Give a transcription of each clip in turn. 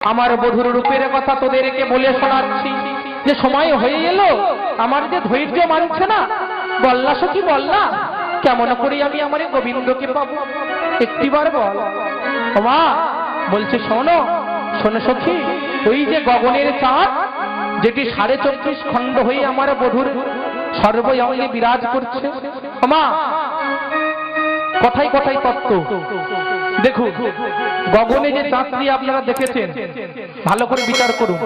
আমার বধূর রূপের কথা তোদেরকে বলে শোনাচ্ছি যে সময় হয়ে এলো, আমার যে ধৈর্য মানছে না। বললা সখী বললা, কেমন করে আমি আমার গোবিন্দকে পাবো একটিবার বল। মা বলছে শোনো শোনো সখী, ওই যে গগনের চাঁদ যেটি 34.5 খণ্ড হয়ে আমার বধূর সর্বঙ্গে বিরাজ করছে। মা কথায় কথায় তত্ত্ব। দেখুন গগনে যে চাঁদটি আপনারা দেখেছেন, ভালো করে বিচার করুন।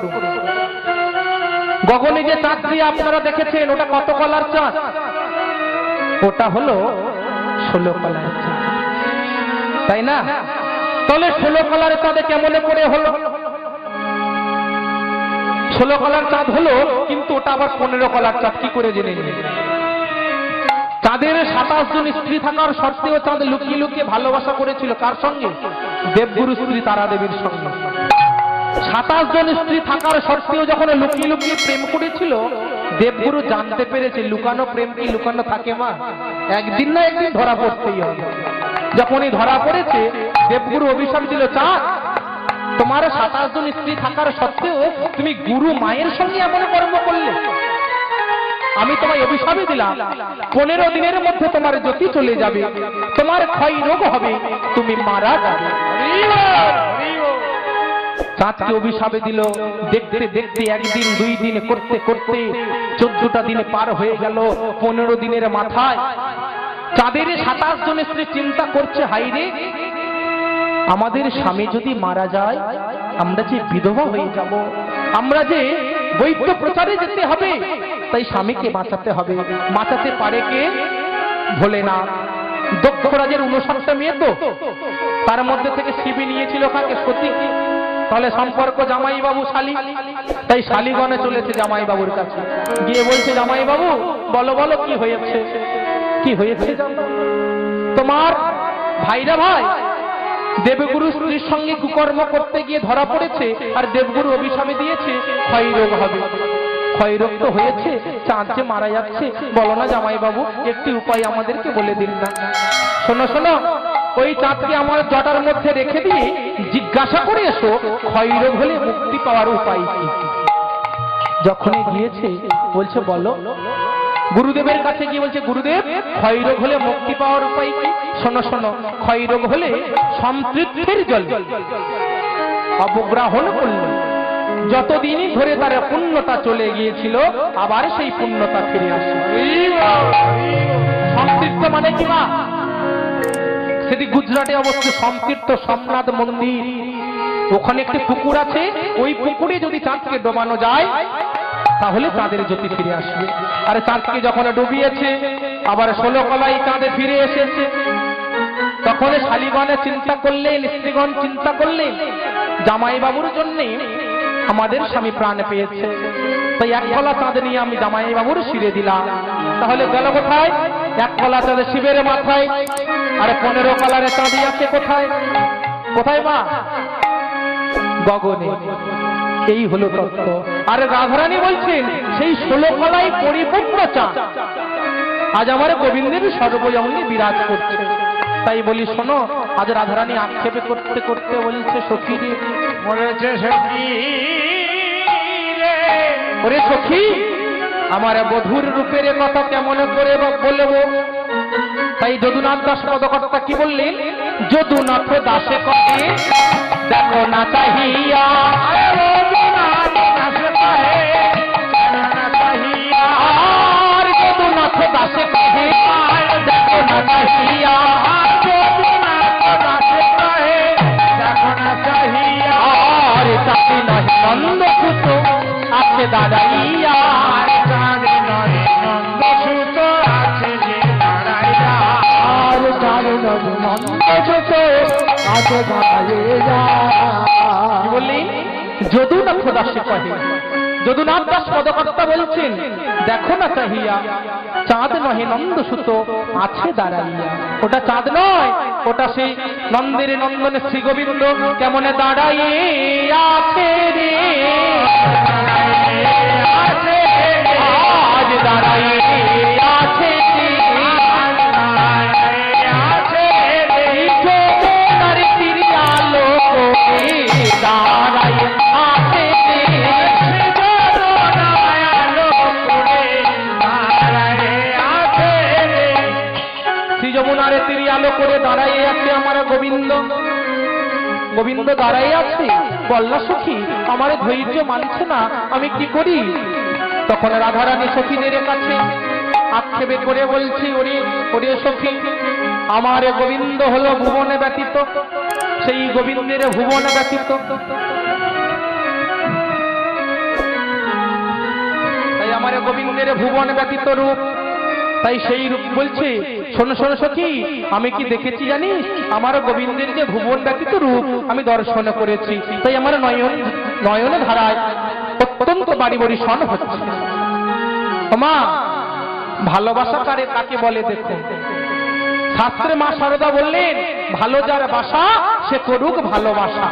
গগনে যে চাঁদটি আপনারা দেখেছেন ওটা কত কলার চাঁদ? ওটা হলো 16 কলার চাঁদ, তাই না? তাহলে 16 কলার চাঁদে কেমন করে হলো? 16 কলার চাঁদ হলো, কিন্তু ওটা আবার 15 কলার চাঁদ কি করে জেনে নিন? চাঁদের 27 জন স্ত্রী থাকার সত্ত্বেও চাঁদ লুকিয়ে লুকিয়ে ভালোবাসা করেছিল কার সঙ্গে? দেবগুরু স্ত্রী তারা দেবীর সঙ্গে। 27 জন স্ত্রী থাকার সত্ত্বেও যখন লুকিয়ে লুকিয়ে প্রেম করেছিল, দেবগুরু জানতে পেরেছে লুকানো প্রেম কি লুকানো থাকে মা, একদিন না একদিন ধরা পড়তেই হবে। যখনই ধরা পড়েছে, দেবগুরু অভিশাপ দিল, চাঁদ তোমার 27 জন স্ত্রী থাকার সত্ত্বেও তুমি গুরু মায়ের সঙ্গে এমন কর্ম করলে, আমি তোমায় অভিশাপই দিলাম 15 দিনের মধ্যে তোমার জ্যোতি চলে যাবে, তোমার ক্ষয় রোগ হবে, তুমি মারা যাবে। চাঁদকে অভিশাপে দিল। দেখতে দেখতে একদিন 2 দিন করতে করতে 14টা দিন পার হয়ে গেল। 15 দিনের মাথায় চাঁদের 27 জন স্ত্রী চিন্তা করছে, হাইরে আমাদের স্বামী যদি মারা যায়, আমরা যে বিধবা হয়ে যাব, আমরা যে বৈদ্য প্রচারে যেতে হবে, তাই স্বামীকে বাঁচাতে হবে। বাঁচাতে পারে কে? ভোলেনাথ। দক্ষ রাজের 59টা মেয়ে তো, তার মধ্যে থেকে শিবি নিয়েছিল কাকে? সতীকে। তাহলে সম্পর্ক জামাই বাবু শালী, তাই শালীগণে চলেছে জামাই বাবুর কাছে, গিয়ে বলছে জামাই বাবু বলো বলো কি হয়েছে, কি হয়েছে? তোমার ভাইরা ভাই দেবগুরু স্ত্রীর সঙ্গে কুকর্ম করতে গিয়ে ধরা পড়েছে, আর দেবগুরু অভিশাপে দিয়েছে ক্ষয় রোগ হবে। ক্ষয় রোগ তো হয়েছে, চাঁদ যে মারা যাচ্ছে, বলো না জামাই বাবু একটি উপায় আমাদেরকে বলে দিন না। শোনো শোনো, ওই চাঁদকে আমার জটার মধ্যে রেখে দিয়ে জিজ্ঞাসা করে এসো ক্ষয় রোগ হলে মুক্তি পাওয়ার উপায় কি। যখনই গিয়েছে বলছে বলো। গুরুদেবের কাছে গিয়ে বলছে, গুরুদেব ক্ষয় রোগ হলে মুক্তি পাওয়ার উপায় কি? শোনো শোনো, ক্ষয় রোগ হলে সম্পৃক্তের জল অবগ্রহণ করলে যতদিনই ধরে তার পুণ্যতা চলে গিয়েছিল, আবার সেই পুণ্যতা ফিরে আসে। সম্পৃক্ত মানে কি মা? সেটি গুজরাটে অবস্থিত সম্পৃক্ত সোমনাথ মন্দির। ওখানে একটি পুকুর আছে, ওই পুকুরে যদি চাঁদকে ডোবানো যায় তাহলে চাঁদের জ্যোতি ফিরে আসবে। আর চাঁদকে যখন ডুবিয়েছে, আবার 16 কলাই চাঁদে ফিরে এসেছে। তখন শালীগণে চিন্তা করলেন, স্ত্রীগণ চিন্তা করলেন, জামাই বাবুর জন্য আমাদের স্বামী প্রাণ পেয়েছে, তাই 1 কলা চাঁদ নিয়ে আমি জামাই বাবুর শিরে দিলাম। তাহলে গেল কোথায়? 1 কলা চাঁদ শিবের মাথায়, আর 15 কলারে চাঁদি আছে কোথায়? কোথায় মা? গগনে। এই হলো তত্ত্ব। আর রাধারানী বলছেন সেই 16 কলাই পরিপূর্ণ চাঁদ আজ আমার গোবিন্দের সর্বঙ্গে বিরাজ করছে। তাই বলি শোনো, আজ রাধারানী আক্ষেপে করতে করতে বলছে, সখী রে, বলেছে সখী রে, ওরে সখী আমার বধূর রূপের কথা কেমন করে বলবো? তাই যদুনাথ দাস পদকর্তা কি বললেন? যদুনাথ দাসে কহে দেখো না চাহিয়া, আর যদুনাথ দাসে কহে দেখো না চাহিয়া, আর চাঁদি নয় নন্দ সুত আছে দাঁড়াইয়া, চাঁদি নয় নন্দ সুত আছে যে দাঁড়াইয়া, আর চাঁদি নয় নন্দ সুত আছে দাঁড়াইয়া। কি বললি? যদুনাথ দাসে কহে। যদুনাথ দাস পদকর্তা বলছেন দেখো না চাহিয়া, চাঁদ নহে নন্দ সুত আছে দাঁড়াইয়া। ওটা চাঁদ নয়, ওটা সেই নন্দের নন্দনে শ্রী গোবিন্দ কেমনে দাঁড়াইয়ে আছে রে, আজ দাঁড়াইয়ে আছে আলো দাঁড়াইয়ে গোবিন্দ দাঁড়াই আছে, বললা সখী আমার ধৈর্য মানছে না, আমি কি করি? তখন রাধারানী সখীদের কাছে আক্ষেপে করে বলছি, ওরে ওরে সখী, আমার গোবিন্দ হলো ভুবনে ব্যতীত, সেই গোবিন্দের ভুবনে ব্যতীত, তাই আমার গোবিন্দের ভুবন ব্যতীত রূপ, তাই সেই রূপ বলছে। শোনো শোনো সখী, আমি কি দেখেছি জানিস? আমার গোবিন্দের যে ভুবন ব্যতীত রূপ আমি দর্শন করেছি, তাই আমার নয়নে ধারায় অত্যন্ত বাড়ি বাড়ি শন হচ্ছে। মা, ভালোবাসা কাকে বলে দেখুন। শাস্ত্রে মা শারদা বললেন, ভালো যার বাসা সে করুক ভালোবাসা।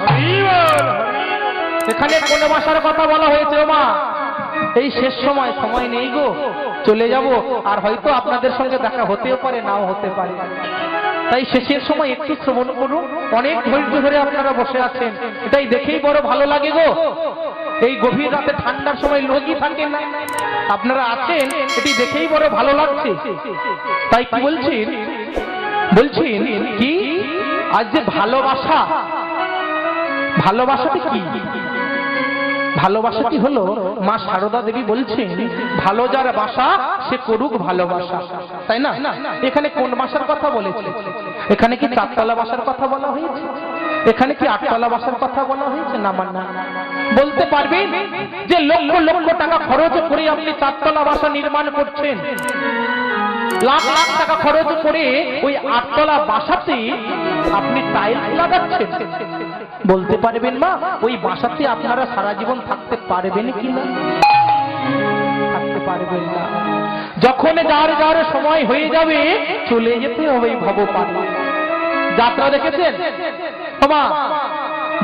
এখানে কোন ভাষার কথা বলা হয়েছে মা? এই শেষ সময় নেই গো, চলে যাব, আর হয়তো আপনাদের সঙ্গে দেখা হতেও পারে, নাও হতে পারে, তাই শেষের সময় একটু শ্রবণ করুন। অনেক ধৈর্য ধরে আপনারা বসে আছেন, এটাই দেখেই বড় ভালো লাগে গো। এই গভীর রাতে ঠান্ডার সময় লোকই থাকে না, আপনারা আছেন, এটি দেখেই বড় ভালো লাগছে। তাই কি বলছেন? বলছেন কি, আজ যে ভালোবাসাটি কি? ভালোবাসাটি হলো, মা শারদা দেবী বলছেন, ভালো যার বাসা সে করুক ভালোবাসা, তাই না? এখানে কোন বাসার কথা বলেছে? এখানে কি চারতলা বাসার কথা বলা হয়েছে? এখানে কি আটতলা বাসার কথা বলা হয়েছে? না না। বলতে পারবেন যে লক্ষ লক্ষ টাকা খরচ করে আপনি চারতলা বাসা নির্মাণ করছেন, লাখ লাখ টাকা খরচ করে ওই আটতলা বাসাতে আপনি টাইলস লাগাচ্ছেন, বলতে পারবেন মা ওই বাসাতে আপনারা সারা জীবন থাকতে পারবেন কিনা? থাকতে পারবেন না। যখন যার যার সময় হয়ে যাবে চলে যেতে হবে ভবপারে। যাত্রা দেখেছেন মা?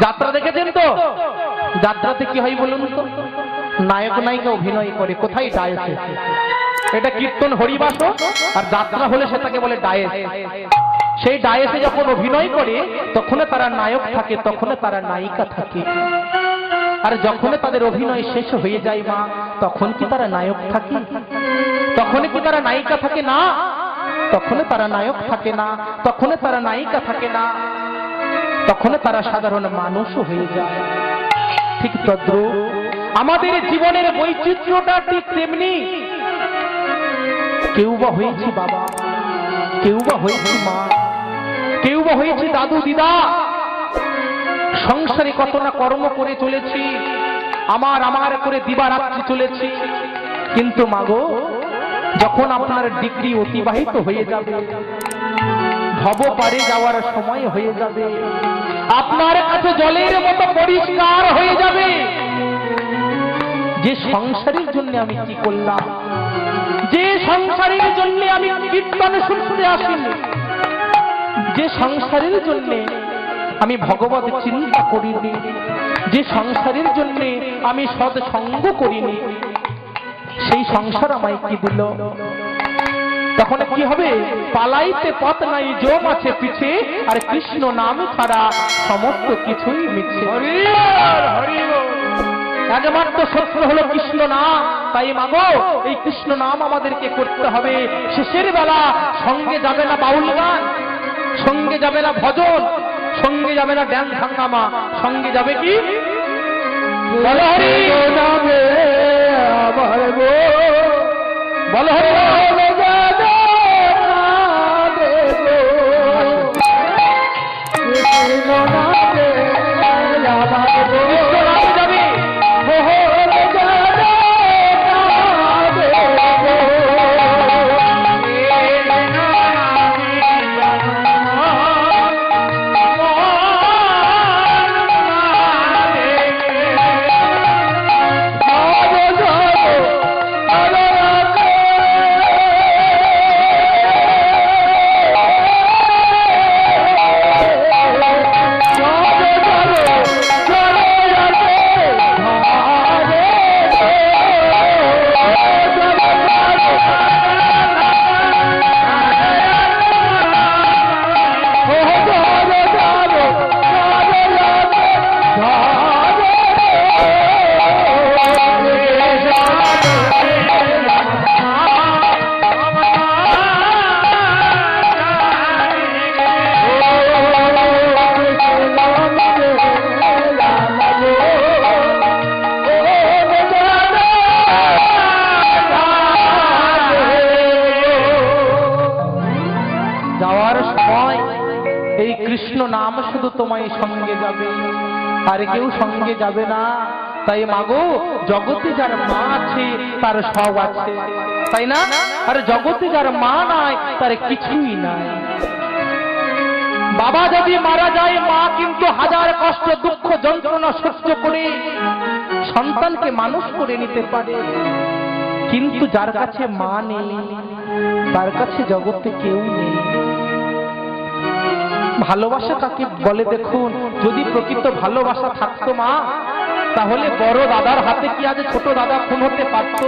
যাত্রা দেখেছেন তো? যাত্রাতে কি হয় বলুন তো? নায়ক নায়িকা অভিনয় করে, কোথায়? ডায়েসে। এটা কীর্তন হরিবাস, আর যাত্রা হলে সেটাকে বলে ডায়েস। সেই ডায়েসে যখন অভিনয় করে তখন তারা নায়ক থাকে, তখন তারা নায়িকা থাকে। আর যখন তাদের অভিনয় শেষ হয়ে যায় মা, তখন কি তারা নায়ক থাকে? তখন কি তারা নায়িকা থাকে না? তখন তারা নায়ক থাকে না, তখন তারা নায়িকা থাকে না, তখন তারা সাধারণ মানুষও হয়ে যায়। ঠিক তদ্রূপ আমাদের জীবনের বৈচিত্র্যটা ঠিক তেমনি। কেউ বা হয়েছি বাবা, কেউ বা হয়েছি মা, কেউ বা হয়েছি দাদু দিদা, সংসারে কত না কর্ম করে চলেছি, আমার করে দিবারাত্রি চলেছি, কিন্তু মাগো যখন আপনার ডিগ্রি অতিবাহিত হয়ে যাবে, ভব পারে যাওয়ার সময় হয়ে যাবে, আপনার কাছে জলের মতো পরিষ্কার হয়ে যাবে যে সংসারের জন্য আমি কি করলাম, যে সংসারের জন্য আমি কীর্তন শুনতে আসিনি, যে সংসারের জন্য আমি ভগবত চিন্তা করিনি, যে সংসারের জন্য আমি সৎসঙ্গ করিনি, সেই সংসার আমায় কি দিল? তখন কি হবে? পালাইতে পথ নাই, জম আছে পিছে, আর কৃষ্ণ নাম ছাড়া সমস্ত কিছুই মিছে। একমাত্র সত্য হলো কৃষ্ণ নাম। তাই মাগো এই কৃষ্ণ নাম আমাদেরকে করতে হবে। শেষের বেলা সঙ্গে যাবে না বাউল গান, সঙ্গে যাবে না ভজন, সঙ্গে যাবে না ড্যান্স হাঙ্গামা, সঙ্গে যাবে কি? বলো হরি নামে আমার গো, বলো হরি শুধু তোমায় সঙ্গে যাবে, আর কেউ সঙ্গে যাবে না। তাই মাগো, জগতে যার মা আছে তার সব আছে, তাই না? আর জগতে যার মা নাই তার কিছুই নাই। বাবা যদি মারা যায়, মা কিন্তু হাজার কষ্ট দুঃখ যন্ত্রণা সহ্য করে সন্তানকে মানুষ করে নিতে পারে। কিন্তু যার কাছে মা নেই, তার কাছে জগতে কেউ নেই। ভালোবাসা কাকে বলে দেখুন, যদি প্রকৃত ভালোবাসা থাকতো মা, তাহলে বড় দাদার হাতে কি আজ ছোট দাদা খুন হতে পারত?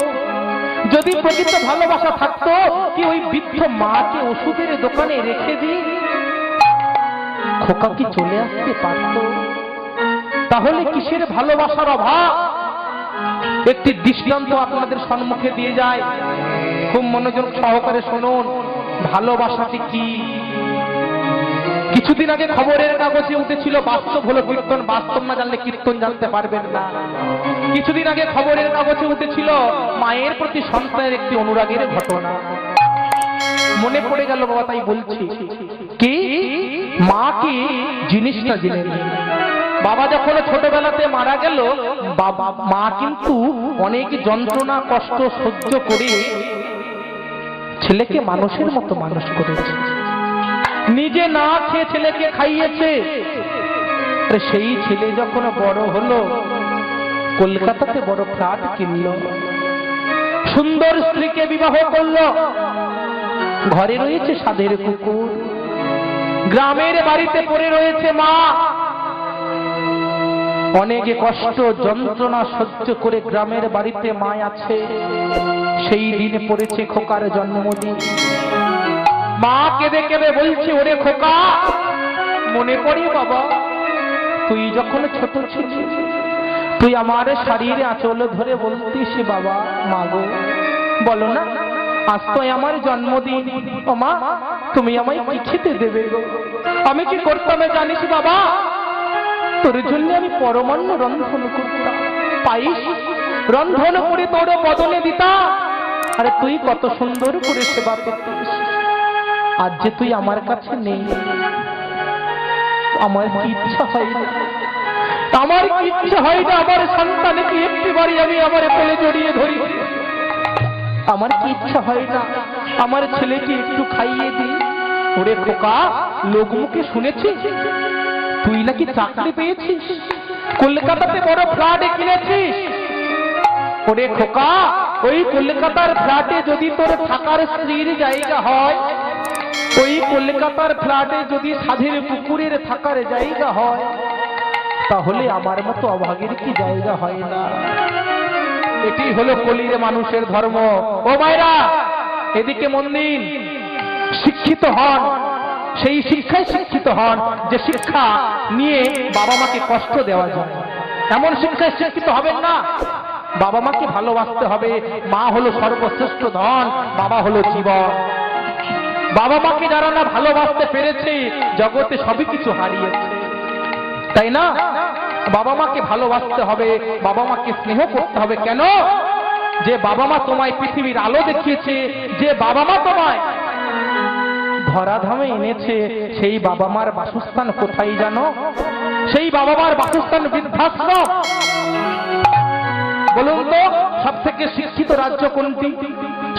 যদি প্রকৃত ভালোবাসা থাকতো, কি ওই বৃদ্ধ মাকে ওষুধের দোকানে রেখে দিই খোকা কি চলে আসতে পারত? তাহলে কিসের ভালোবাসার অভাব? একটি দৃষ্টান্ত আপনাদের সম্মুখে দিয়ে যায়, খুব মনোযোগ সহকারে শুনুন। ভালোবাসাটি কি? কিছুদিন আগে খবরের কাগজে উঠেছিল, বাস্তব হলো কীর্তন, বাস্তব না জানলে কীর্তন জানতে পারবেন না। কিছুদিন আগে খবরের কাগজে উঠেছিল মায়ের প্রতি সন্তানের একটি অনুরাগের ঘটনা। মনে পড়ে গেল বাবা, তাই বলছি। কি মা কি জিনিসটা জেনে নিন। বাবা যখন ছোটবেলাতে মারা গেল, বাবা মা কিন্তু অনেক যন্ত্রণা কষ্ট সহ্য করে ছেলেকে মানুষের মতো মানুষ করেছে। নিজে না খেয়ে ছেলেকে খাইয়েছে। সেই ছেলে যখন বড় হলো, কলকাতাতে বড় ফ্ল্যাট কিনল, সুন্দর স্ত্রীকে বিবাহ করলো, ঘরে রয়েছে সাধের কুকুর, গ্রামের বাড়িতে পড়ে রয়েছে মা। অনেকে কষ্ট যন্ত্রণা সহ্য করে গ্রামের বাড়িতে মা আছে। সেই দিন পড়েছে খোকার জন্মদিন। মা কেঁদে কেঁদে বলছে, ওরে খোকা, মনে পড়ে বাবা, তুই যখন ছোট ছিলিস, তুই আমার শাড়ির আঁচল ধরে বলতিস, বাবা মা গো, বলো না আজ তো আমার জন্মদিন, ও মা তুমি আমায় কি খেতে দেবে গো? আমি কি করতাম জানিস বাবা? তোর জন্য আমি পরমান্ন রন্ধন করতাম, পাইস রন্ধন করে তোর বদলে দিতাম। আরে তুই কত সুন্দর করে সেবা করতিস। আজ যে তুই আমার কাছে নেই, আমার কি ইচ্ছা হয় না, আমার কি ইচ্ছা হয় না আমার সন্তানকে একটিবারই আমি আমার কোলে জড়িয়ে ধরি। আমার কি ইচ্ছা হয় না আমার ছেলেকে একটু খাইয়ে দিই। ওরে খোকা, লোকমুখে শুনেছিস তুই নাকি চাকরি পেয়েছিস, কলকাতাতে বড় ফ্ল্যাট কিনেছিস। ওরে খোকা, ওই কলকাতার ফ্ল্যাটে যদি তোর থাকার স্ত্রীর জায়গা হয়, ওই কলকাতার ফ্ল্যাটে যদি সাধের পুকুরের থাকার জায়গা হয়, তাহলে আমার মতো অভাগীর কি জায়গা হয় না? এটি হলো কলির মানুষের ধর্ম। ও মায়েরা, এদিকে মন দিন। শিক্ষিত হন, সেই শিক্ষায় শিক্ষিত হন যে শিক্ষা নিয়ে বাবা মাকে কষ্ট দেওয়া যায়। এমন শিক্ষায় শিক্ষিত হবেন না। বাবা মাকে ভালোবাসতে হবে। মা হলো সর্বশ্রেষ্ঠ ধন, বাবা হলো জীবন। বাবা মাকে যারা না ভালোবাসতে পেরেছে, জগতে সবই কিছু হারিয়েছে, তাই না? বাবা মাকে ভালোবাসতে হবে, বাবা মাকে স্নেহ করতে হবে। কেন? যে বাবা মা তোমায় পৃথিবীর আলো দেখিয়েছে, যে বাবা মা তোমায় ধরাধামে এনেছে, সেই বাবা মার বাসস্থান কোথায় জানো? সেই বাবা মার বাসস্থান বৃদ্ধাশ্রম। বলুন তো, সব থেকে শিক্ষিত রাজ্য কোনটি?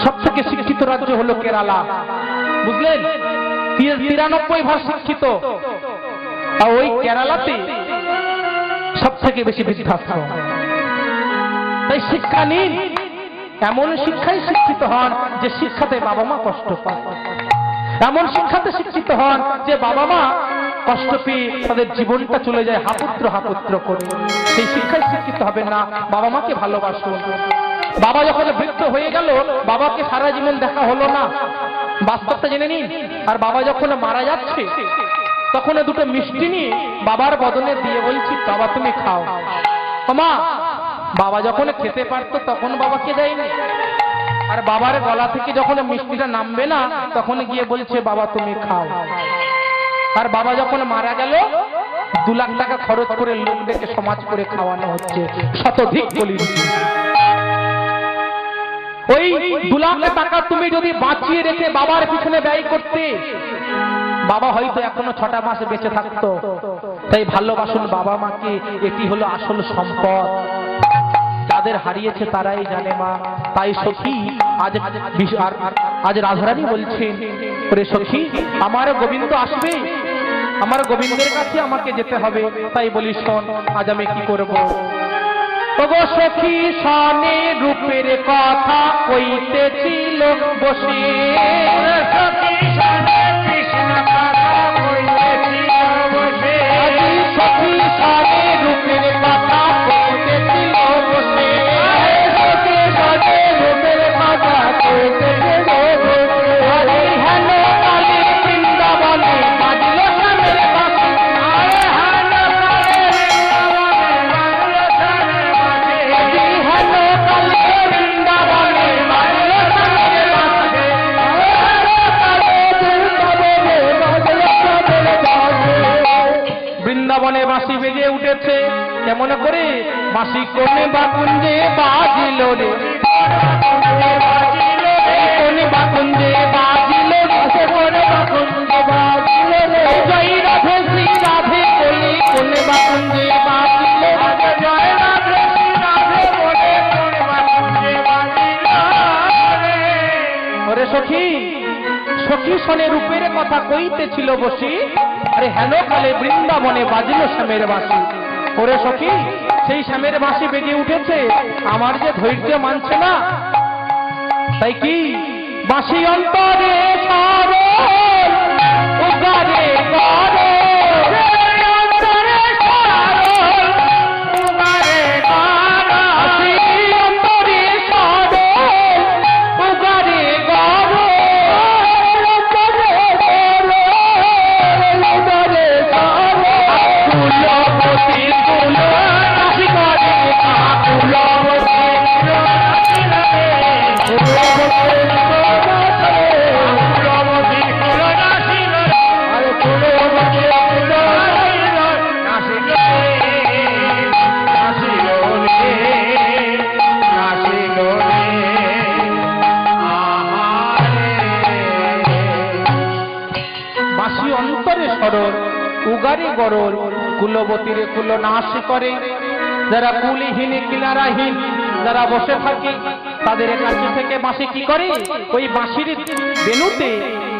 সব থেকে শিক্ষিত রাজ্য হলো কেরালা। বুঝলেন? 93% শিক্ষিত। আর ওই কেরালাতে সব থেকে বেশি বৃদ্ধাশ্রম। তাই শিক্ষা নিন, এমন শিক্ষায় শিক্ষিত হন যে শিক্ষাতে বাবা মা কষ্ট পায়। এমন শিক্ষাতে শিক্ষিত হন যে বাবা মা কষ্ট পেয়ে তাদের জীবনটা চলে যায় হাপুত্র হাপুত্র করে। সেই শিক্ষায় শিক্ষিত হবেন না। বাবা মাকে ভালোবাসুন। বাবা যখন বৃদ্ধ হয়ে গেল, বাবাকে সারা জীবন দেখা হলো না, বাস্তবটা জেনে নিন। আর বাবা যখন মারা যাচ্ছে, তখন দুটো মিষ্টি নিয়ে বাবার বদলে দিয়ে বলছি, বাবা তুমি খাও। মা, বাবা যখন খেতে পারতো তখন বাবাকে দেয়নি। আর বাবার গলা থেকে যখন মিষ্টিটা নামবে না, তখন গিয়ে বলছে, বাবা তুমি খাও। আর বাবা যখন মারা গেল, 2 লাখ টাকা খরচ করে লোক ডেকে সমাজ করে খাওয়ানো হচ্ছে। শতধিক বলি, ওই 2 লাখ টাকা তুমি যদি বাঁচিয়ে রেখে বাবার পিছনে ব্যয় করতে, বাবা হয়তো এখনো 6টা মাস বেঁচে থাকতো। তাই ভালোবাসুন বাবা মাকে, এটি হলো আসল সম্পদ। যাদের হারিয়েছে তারাই জানে মা। তাই সখী আজ রাধারানী বলছেন, ওরে সখী আমার গোবিন্দ আসবে, আমার গোবিন্দের কাছে আমাকে যেতে হবে। তাই বলি শোন, আজ আমি কি করব। ওগো সখী শানে রূপের কথা কইতেছিল বসে, সখী শানে কৃষ্ণ কথা কইতেছিল বসে, সখী শানে রূপের কথা কইতেছিল বসে, সখী শানে রূপের কথা কইতেছিল বসে। আরে হেলো কালে বৃন্দাবনে বাজল শ্যামের বাঁশি, আরে হেলো কালে বৃন্দাবনে বাজল শ্যামের বাঁশি, বৃন্দাবনে বাঁশি বেজে উঠেছে। কেমন করে? বাঁশি কোনে বাকুঞ্জে বাজিল রে, কোনে বাকুঞ্জে বাজিল রে, কোনে বাকুঞ্জে বাজিল রে, জয় রাধে শ্রী রাধে বলে কোনে বাকুঞ্জে বাজিল রে, জয় রাধে শ্রী রাধে বলে কোনে বাকুঞ্জে বাজিল রে। ওরে সখী, সখী শোনে রূপের কথা কইতেছিল বসি, আরে হেলো কালে বৃন্দাবনে বাজল শ্যামের বাঁশি। ওরে সখী সেই শ্যামের বাঁশি বেজে উঠেছে, আমার যে ধৈর্য মানছে না। তাই কি বাঁশি অন্তরে সরল উগারে গরল, অন্তরে সরল উগারে গরল, বাঁশি অন্তরে সরল উগারে গরল, উগারে গরল, কুলবতীরে কুল নাশ করে। যারা কুলহীন কিনারাহীন যারা বসে থাকে তাদের কাছে থেকে বাঁশি কি করে? ওই বাঁশির বেনুতে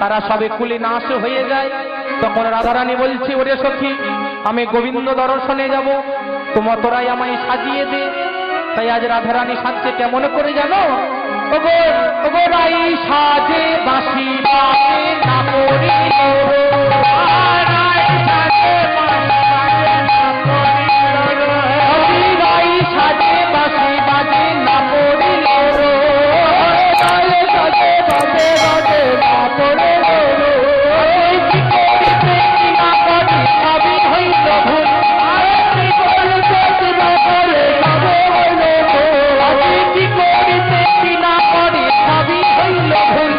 তারা সবে কুলে নাশ হয়ে যায়। তখন রাধারানী বলছে, ওরে সখী আমি গোবিন্দ দর্শনে যাব, তোরাই আমায় সাজিয়ে দে। তাই আজ রাধারানী সাজছে কেমন করে জানো? ওগো ওগো রাই সাজে বাঁশি বাজে না পড়িল, সাজে বাঁশি বাজে না পড়িল, সাজে বাজে বাজে না পড়িল, কি করিতে কি না করি সবই হইল ভুল, কি করিতে কি না করে সবই হইল ভুল, কি করিতে কি না করে সবই হইল ভুল,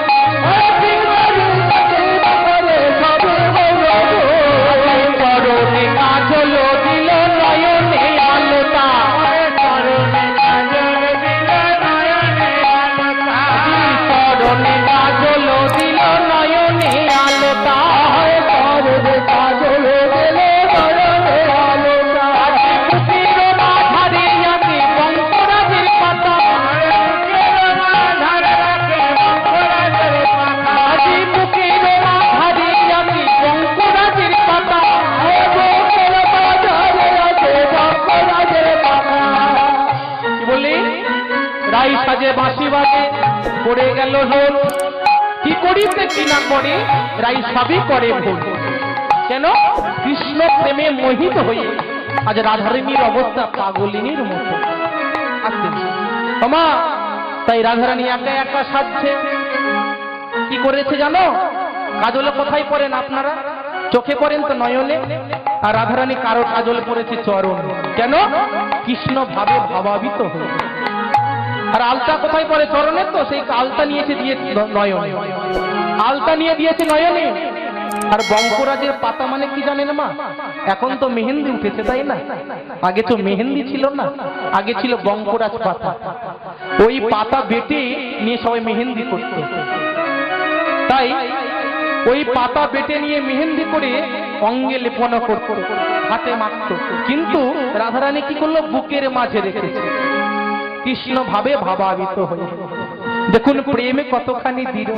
কি করিতে কি না করে সবই হইল ভুল। করুণে কাজল দিল নয়নে আলোটা, করুণে কাজল দিল নয়নে আলোটা, করুণে কাজল দিল নয়নে আলোটা, করুণে কাজল দিল নয়নে আলোটা। বুকের মাঝারে রাখে বঙ্করাজের পাতা, বুকের মাঝারে রাখে বঙ্করাজের পাতা, বুকের মাঝারে রাখে বঙ্করাজের পাতা, বুকের মাঝারে রাখে বঙ্করাজের পাতা। কি বললি? রাই সাজে বাঁশি বাজে পড়ে গেল ঢোল, কি করিতে কি না করে রাই সবই করে ভুল। কেন? কৃষ্ণ প্রেমে মোহিত হয়ে আজ রাধারানীর অবস্থা পাগলিনীর মতো। তোমা তাই রাধারানী একা একা সাজছে। কি করেছে জানো? কাজল কোথায় পড়েন আপনারা? চোখে পড়েন তো নয়নে, আর রাধারানী কারো কাজল পড়েছে চরণ। কেন? কৃষ্ণ ভাবে ভাবাবিত হয়ে। আর আলতা কোথায় পড়ে? চরণে। তো সেই আলতা নিয়েছে দিয়ে নয়নে, আলতা নিয়ে দিয়েছে নয়নে। আর বঙ্করাজের পাতা মানে কি জানেন মা? এখন তো মেহেন্দি উঠেছে তাই না, আগে তো মেহেন্দি ছিল না, আগে ছিল বঙ্করাজ পাতা। ওই পাতা বেটে নিয়ে সবাই মেহেন্দি করত। তাই ওই পাতা বেটে নিয়ে মেহেন্দি করে অঙ্গে লেপন করত, হাতে মাখত। কিন্তু রাধারানী কি করলো, বুকের মাঝে রেখেছে, কৃষ্ণ ভাবে ভাবাবিত হয়ে। দেখুন প্রেমে কতখানি দৃঢ়,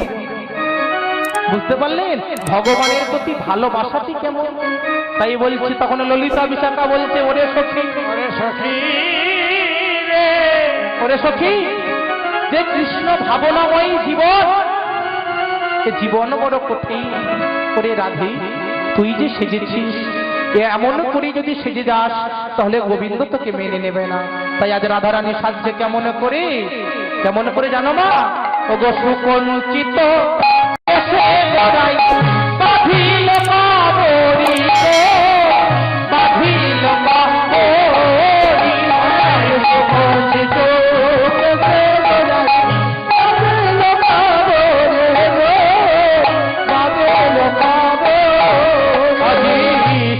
বুঝতে পারলেন ভগবানের প্রতি ভালোবাসাটি কেমন। তাই বলছি, তখন ললিতা বিশাখা বলছে, ওরে সখী, ওরে সখী রে, ওরে সখী, যে কৃষ্ণ ভাবনাময়ী জীবন, এ জীবন বড় কঠিন। করে রাধে, তুই যে সেজেছিস, এমন করে যদি সেজে যাস তাহলে গোবিন্দ তোকে মেনে নেবে না। তাই আজ রাধারানী সাজছে কেমন করে, কেমন করে জানো মা? ওগো সুকঞ্চিত কেশে গড়াই বাঁধিল বাবরি গো, বাঁধিল বাবরি, সুকঞ্চিত কেশে গড়াই বাঁধিল বাবরি গো, বাঁধিল বাবরি,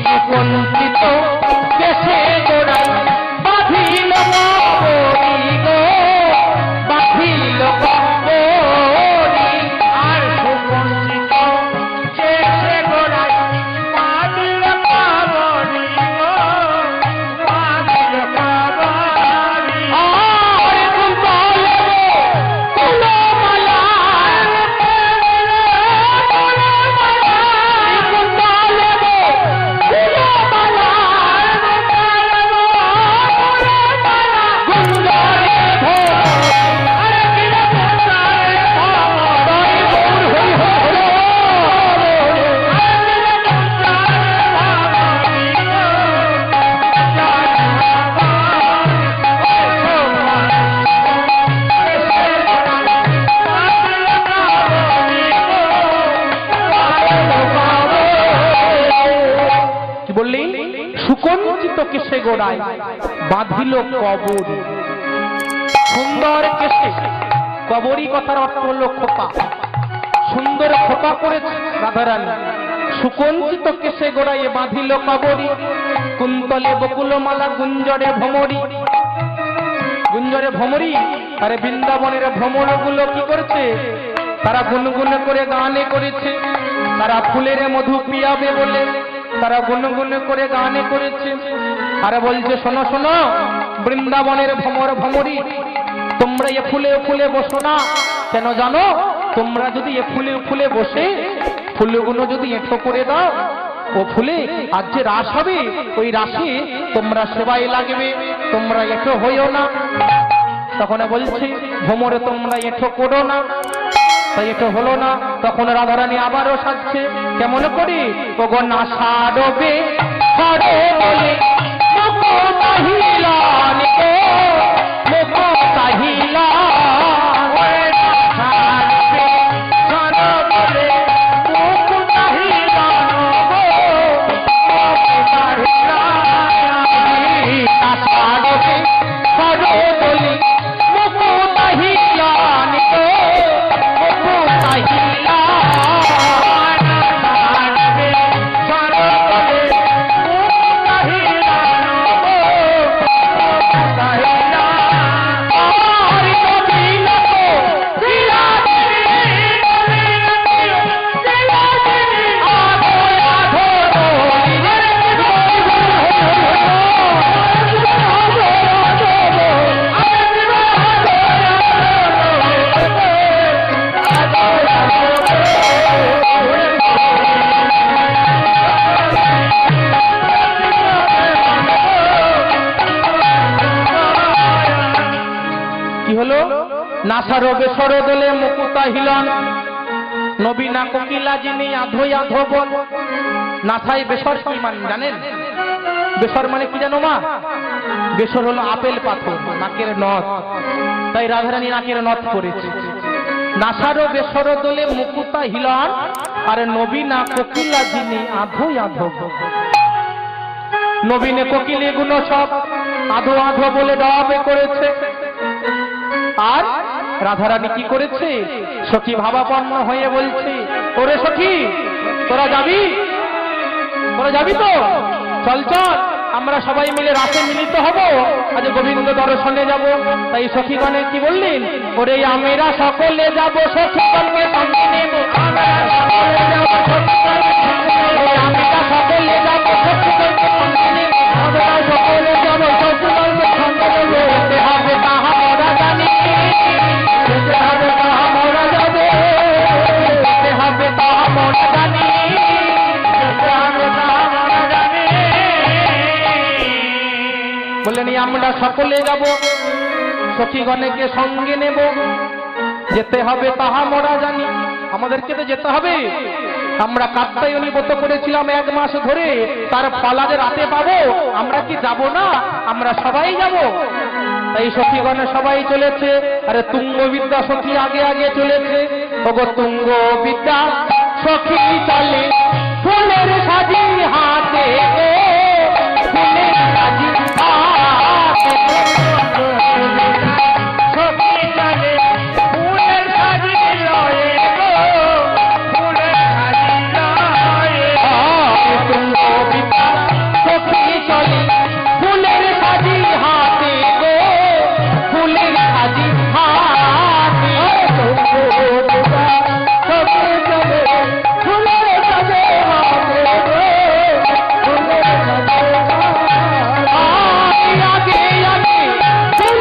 সুকঞ্চিত কেশে গড়াই বাঁধিল বাবরি গো, বাঁধিল বাবরি, আর সুকঞ্চিত কেশে গড়াই বাঁধিল বাবরি গো, বাঁধিল বাবরি, আর কুন্তলে কুলমালা, কুন্তলে কুলমালা, গুঞ্জরে আরে কিরা গুঞ্জরে তাই গৌর হই হলো, কি বললি? সুকঞ্চিত কেশে গোড়ায় বাঁধিল কবরী। সুন্দর কেশে, কবরী কথার অর্থ হলো খোপা, সুন্দর খোপা করেছে রাধারানী। সুকঞ্চিত কেশে গোড়ায় বাঁধিল কবরী, কুন্তলে বকুলমালা গুঞ্জরে ভ্রমরী। গুঞ্জরে ভ্রমরী, আরে বৃন্দাবনের ভ্রমরগুলো কি করছে? তারা গুনগুন করে গানে করেছে, তারা ফুলের মধু পিয়াবে বলে তারা গুনগুন করে গানে করেছে। আরে বলছে, শোনো শোনো বৃন্দাবনের ভ্রমর ভ্রমরী, তোমরা এ ফুলে ফুলে বসো না। কেন জানো? তোমরা যদি এ ফুলে ফুলে বসে ফুলগুলো যদি এঁঠো করে দাও, ও ফুলে আজ যে রাস হবে, ওই রাসে তোমরা সেবায় লাগবে, তোমরা এঁঠো হইও না। তখন বলছে, ভ্রমরে তোমরা এঁঠো করো না। তাই এটা হলো না। তখন রাধারানী আবারও সাজছে কেমন করে? ওগো নাসারবে হরে বলে মুখ তাহিলান গো, মুখ তাহিলান, ওরে নাসারবে হরে বলে মুখ তাহিলান গো, মুখ তাহিলান, নাসারবে হরে বলে মুখ তাহিলান গো, নাসারো বেসর দলে মুকুতা হিলন, নবীনা কোকিলা যিনি আধোই আধো বল। নাসাই বেসর কি মানে জানেন? বেসর মানে কি জানো মা? বেসর হলো আপেল পাথর, নাকের নথ। তাই রাধারানী নাকের নথ করেছে। নাসারো বেসর দলে মুকুতা হিলন, আর নবীনা কোকিলা যিনি আধোই আধো বল। নবীনে কোকিল এগুলো সব আধো আধো বলে দাওয়াবে করেছে। আর রাধারানী কি করেছে? সখী ভাবাপন্ন হয়ে বলছে, ওরে সখী তোরা যাবি? তোরা যাবি তো? চল চল আমরা সবাই মিলে রাতে মিলিত হব, আজ গোবিন্দ দর্শনে যাব। তাই সখীগণে কি বললেন, ওরে আমরা সকলে যাব সখীগণকে সঙ্গে নেব, আমরা সকলে যাব সখীগণকে সঙ্গে নেব, আমরা সকলে যাব সখীগণকে সঙ্গে নেব। যেতে হবে তাহা মোরা জানি, যেতে হবে তাহা মোরা যাব, যেতে হবে তাহা মোরা জানি, যেতে হবে তাহা মোরা জানি। বললেন আমরা সকলে যাব সখীগণকে সঙ্গে নেব, যেতে হবে তাহা মোরা জানি। আমাদেরকে তো যেতে হবে। আমরা কাত্যায়নী ব্রত করেছিলাম 1 মাস ধরে, তার ফল আজ রাতে পাবো। আমরা কি যাব না? আমরা সবাই যাব। তাই সখীগণ সবাই চলেছে। আরে তুঙ্গ বিদ্যা সখী আগে আগে চলেছে। ওগো তুঙ্গ বিদ্যা সখী চলে ফুলের সাজি হাতে, গো ফুলের সাজি হাতে, সখী চলে ফুলের সাজি লয়ে, গো ফুলের সাজি লয়ে। তুঙ্গ বিদ্যা সখী চলে ফুলের সাজি হাতে, গো ফুলের সাজি হাতে। সখী চলে ফুলের সাজি হাতে, গো ফুলের সাজি হাতে। আগে আগে ফুল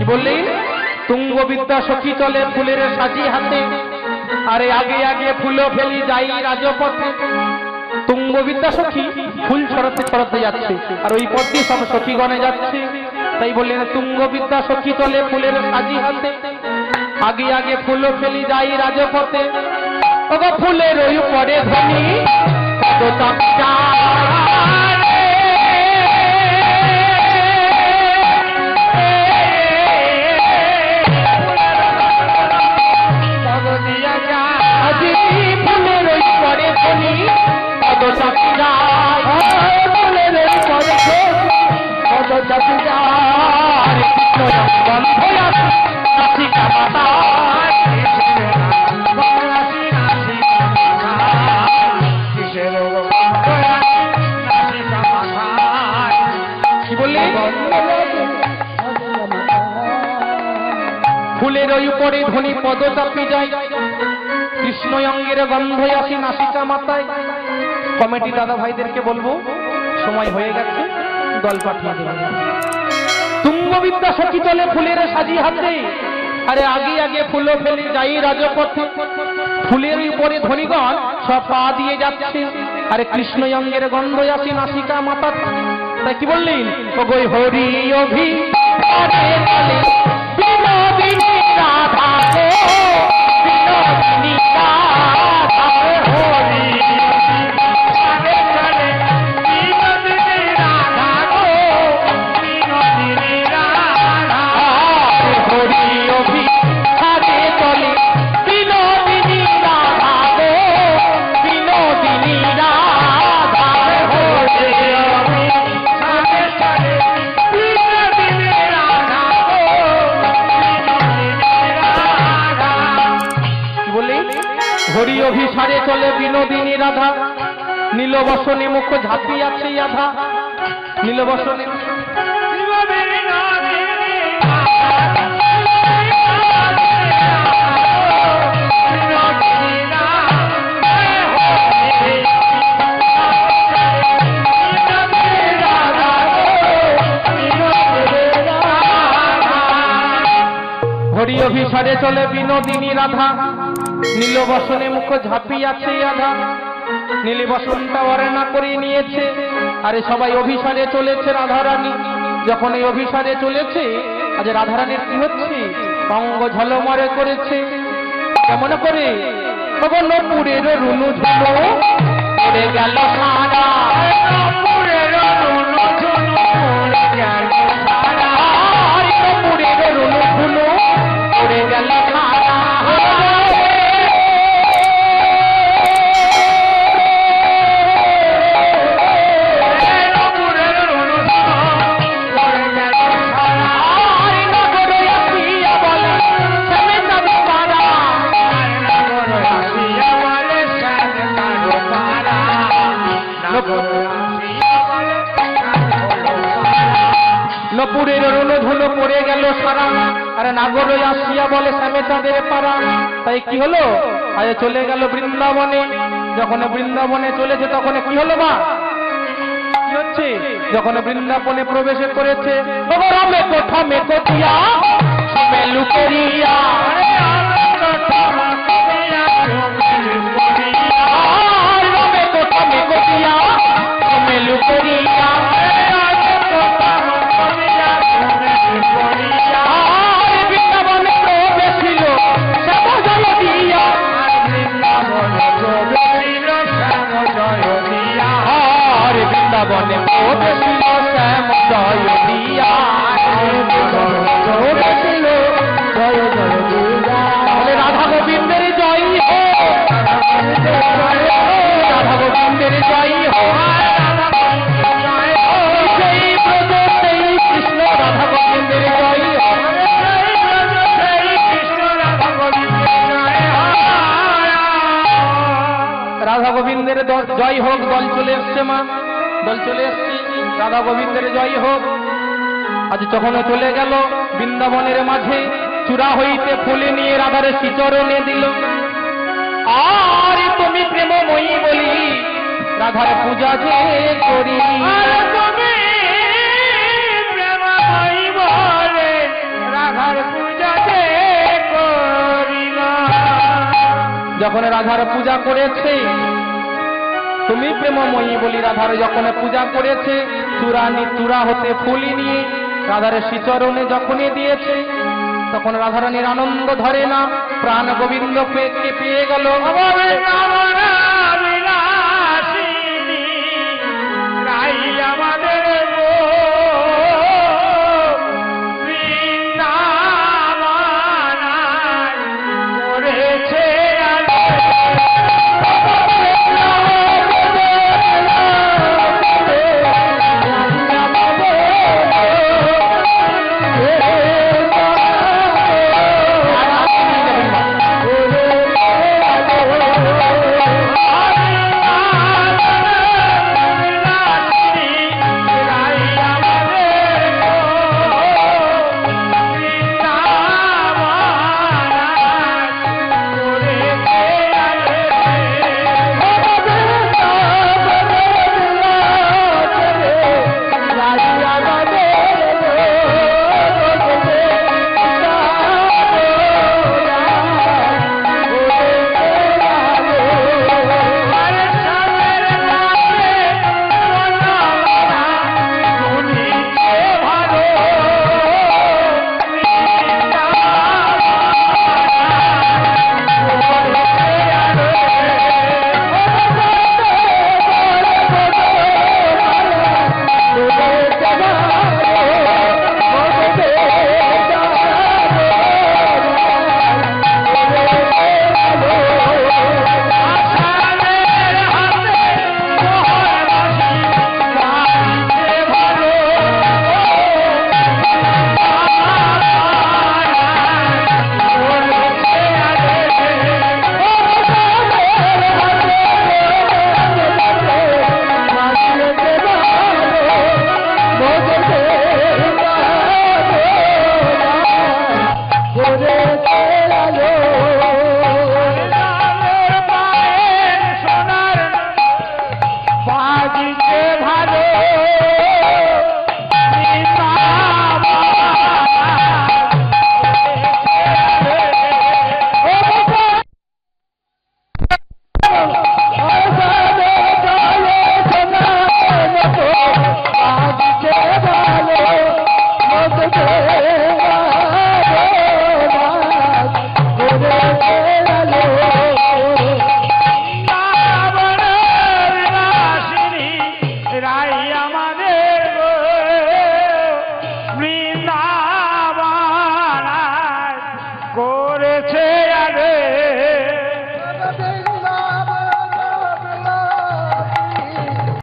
ফেলি, তুঙ্গবিদ্যা সখী চলে ফুলের সাজি হাতে, আরে আগে আগে ফুল ফেলি যাই রাজপথে। তুঙ্গবিদ্যা সখী ফুল ছড়াতে ছড়াতে যাচ্ছে, আর ওই পথ দিয়ে সব সখীগণে যাচ্ছে। তাই বললেন তুঙ্গবিদ্যা সখী চলে ফুলের সাজি হাতে, আগে আগে ফুল ফেলি যাই রাজপথে। ওগো ফুলের ওই পরে ধ্বনি কত চমৎকার, ফুলের ওই পরে ধ্বনি কত চমৎকার, ফুলের ওই পরে কত চমৎকার। গন্ধ আসে নাসিকা মাতায়, কি বললি? ফুলের ওই উপরে ধ্বনি পদ চাপি যায়, কৃষ্ণ অঙ্গের গন্ধ আসি নাসিকা মাতায়। কমিটি দাদা ভাইদেরকে বলবো, সময় হয়ে গেছে, দল পাঠিয়ে দেবে। তুঙ্গবিদ্যা সখী চলে ফুলের সাজি হাতে, আরে আগে আগে ফুল ফেলে যাই রাজপথে। ফুলের উপরে ধ্বনিগণ সব পা দিয়ে যাচ্ছে, আরে কৃষ্ণ অঙ্গের গন্ধ আসি নাসিকা মাতায়। তাই কি বললেন, ওগো হরি অভি আরে বলে বিনোদিনী রাধা, গো বিনোদিনী রাধা, হরি আরে বলে বিনোদিনী রাধা, গো বিনোদিনী রাধা। হরি অভি আরে চলে বিনোদিনী রাধা, গো বিনোদিনী রাধা, হরি অভি আরে চলে বিনোদিনী রাধা, গো বিনোদিনী রাধা। কি বললি? হরি অভিসারে চলে বিনোদিনী রাধা, নীলবসনে মুখ ঝাঁপিয়াছে আধা, নীলবসনে হরি অভিসারে চলে বিনোদিনী রাধা, নীলবসনে মুখ ঝাঁপিয়াছে আধা। নীলবসনটা অরেনা করে নিয়েছে, আরে সবাই অভিসারে চলেছে রাধারানী। যখন এই অভিসারে চলেছে, আজ রাধারানীর কি হচ্ছে, অঙ্গ ঝলমরে করেছে। কেমন করে? নপুরের রুনু ঝুলো পড়ে গেল সারা নপুরের রুনু ঝুনু পড়ে গেল সারা নপুরের রুনু ঝুনু পড়ে গেল সারা নপুরের রণধনু পড়ে গেল সারা আরে নাগর আসিয়া বলে স্বামী তাদের পাড়া তাই কি হলো আজ চলে গেল বৃন্দাবনে যখন বৃন্দাবনে চলেছে তখন কি হলো মা কি হচ্ছে যখন বৃন্দাবনে প্রবেশ করেছে রামে কোঠা মে কোটিয়া সবে লুকেরিয়া রামে কোঠা মে কোটিয়া সবে লুকেরিয়া বৃন্দাবনে প্রবেশিল শ্যাম জয় দিয়া তাহলে রাধা গোবিন্দের জয় হোক রাধা গোবিন্দের জয় হোক সেই ব্রত সেই কৃষ্ণ রাধা গোবিন্দের জয় হোক রাধা গোবিন্দের জয় হোক দল চলে এসছে মা দল চলে এসছি রাধা গোবিন্দের জয় হোক আজ যখন চলে গেল বৃন্দাবনের মাঝে চূড়া হইতে ফুলে নিয়ে রাধার শ্রীচরণে দিল আর তুমি প্রেমময়ী বলি রাধার পূজা যে করি প্রেমময়ী বলে রাধার পূজা যে করি যখন রাধার পূজা করেছে তুমি প্রেমময়ী বলি রাধার যখন পূজা করেছে চূড়া হতে ফুলি নিয়ে রাধার শ্রীচরণে যখনই দিয়েছে তখন রাধারানীর আনন্দ ধরে না প্রাণ গোবিন্দ পেয়ে গেল